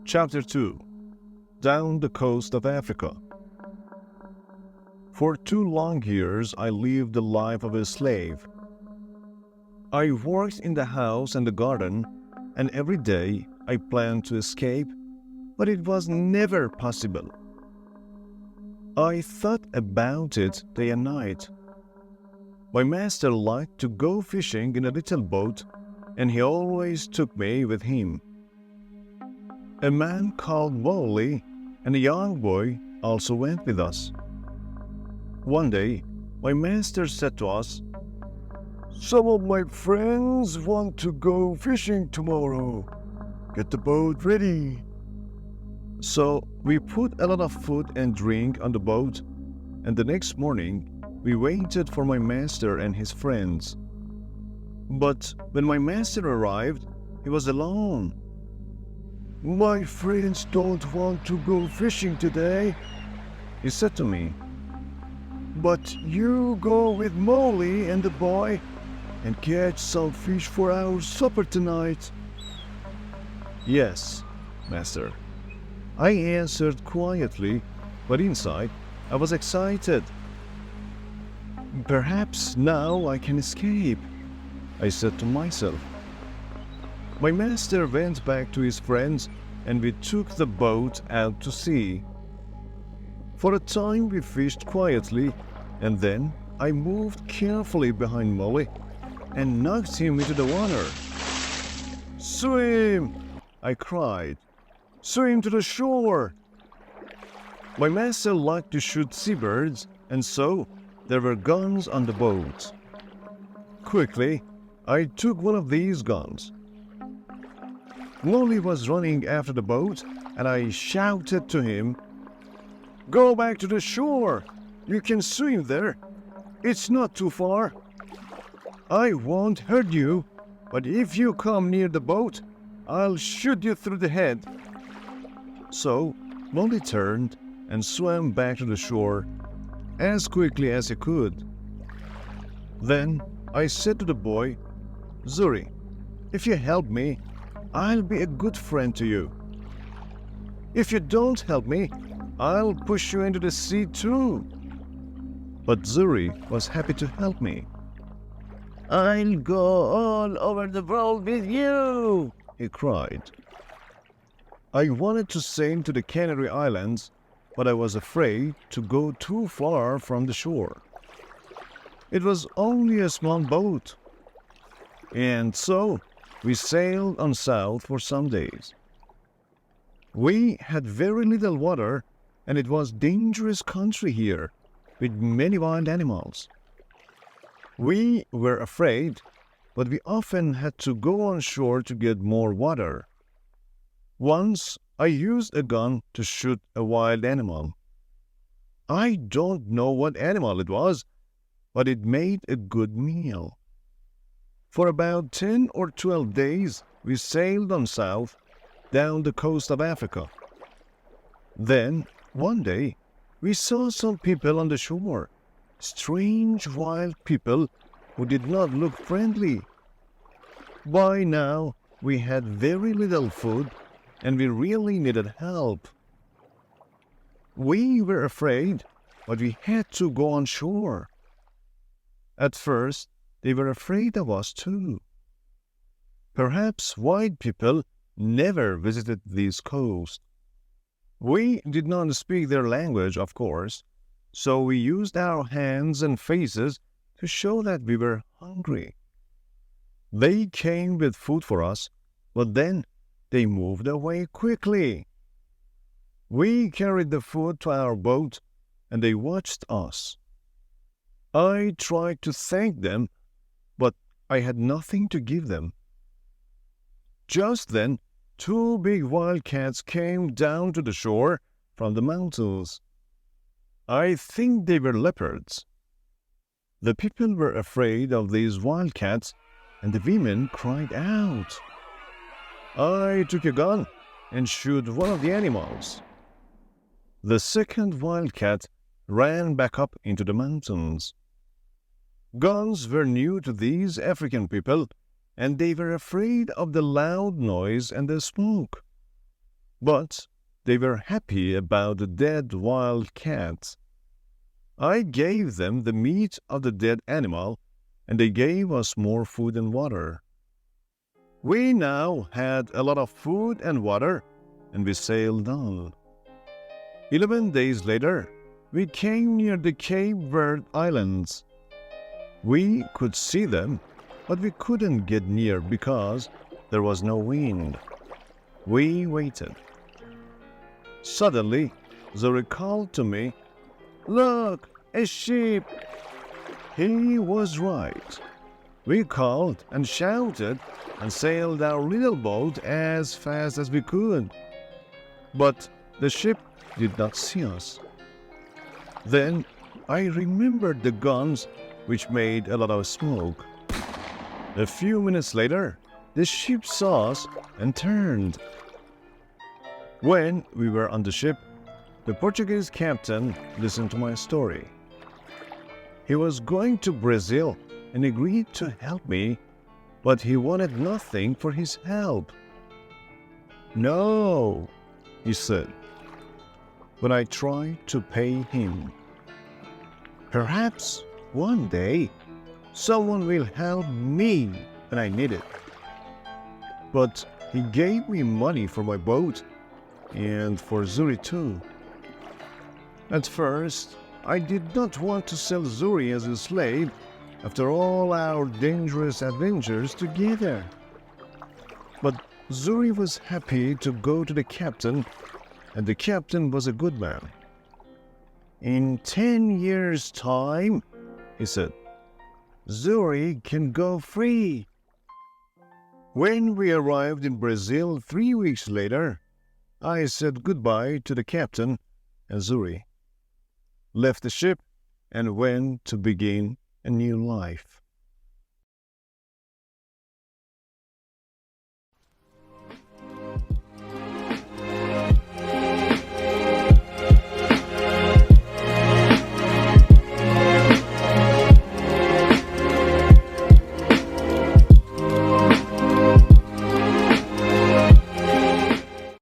Chapter 2. Down the Coast of Africa. For 2 long years I lived the life of a slave. I worked in the house and the garden, and every day I planned to escape, but it was never possible. I thought about it day and night. My master liked to go fishing in a little boat, and he always took me with him. A man called Wally and a young boy also went with us. One day, my master said to us, "Some of my friends want to go fishing tomorrow. Get the boat ready." So we put a lot of food and drink on the boat, and the next morning we waited for my master and his friends. But when my master arrived, he was alone. "My friends don't want to go fishing today," he said to me. "But you go with Molly and the boy and catch some fish for our supper tonight." "Yes, master," I answered quietly, but inside I was excited. "Perhaps now I can escape," I said to myself. My master went back to his friends and we took the boat out to sea. For a time we fished quietly, and then I moved carefully behind Molly and knocked him into the water. "Swim!" I cried. "Swim to the shore!" My master liked to shoot seabirds, and so there were guns on the boat. Quickly, I took one of these guns. Molly was running after the boat, and I shouted to him, "Go back to the shore! You can swim there. It's not too far. I won't hurt you, but if you come near the boat, I'll shoot you through the head." So Molly turned and swam back to the shore as quickly as he could. Then I said to the boy, "Zuri, if you help me, I'll be a good friend to you. If you don't help me, I'll push you into the sea too." But Zuri was happy to help me. "I'll go all over the world with you," he cried. I wanted to sail to the Canary Islands, but I was afraid to go too far from the shore. It was only a small boat. And so we sailed on south for some days. We had very little water, and it was dangerous country here, with many wild animals. We were afraid, but we often had to go on shore to get more water. Once I used a gun to shoot a wild animal. I don't know what animal it was, but it made a good meal. For about 10 or 12 days, we sailed on south, down the coast of Africa. Then, one day, we saw some people on the shore, strange wild people who did not look friendly. By now, we had very little food, and we really needed help. We were afraid, but we had to go on shore. At first, they were afraid of us too. Perhaps white people never visited this coast. We did not speak their language, of course, so we used our hands and faces to show that we were hungry. They came with food for us, but then they moved away quickly. We carried the food to our boat, and they watched us. I tried to thank them, but I had nothing to give them. Just then, 2 big wildcats came down to the shore from the mountains. I think they were leopards. The people were afraid of these wildcats, and the women cried out. I took a gun and shot one of the animals. The second wildcat ran back up into the mountains. Guns were new to these African people, and they were afraid of the loud noise and the smoke. But they were happy about the dead wild cat. I gave them the meat of the dead animal, and they gave us more food and water. We now had a lot of food and water, and we sailed on. 11 days later, we came near the Cape Verde Islands. We could see them, but we couldn't get near because there was no wind. We waited. Suddenly, Zuri called to me, "Look, a ship!" He was right. We called and shouted and sailed our little boat as fast as we could. But the ship did not see us. Then I remembered the guns, which made a lot of smoke. A few minutes later, the ship saw us and turned. When we were on the ship, the Portuguese captain listened to my story. He was going to Brazil and agreed to help me, but he wanted nothing for his help. "No," he said, when I tried to pay him. "Perhaps one day someone will help me when I need it." But he gave me money for my boat and for Zuri too. At first, I did not want to sell Zuri as a slave after all our dangerous adventures together. But Zuri was happy to go to the captain, and the captain was a good man. "In 10 years' time," he said, "Zuri can go free." When we arrived in Brazil 3 weeks later, I said goodbye to the captain and Zuri, left the ship, and went to begin a new life.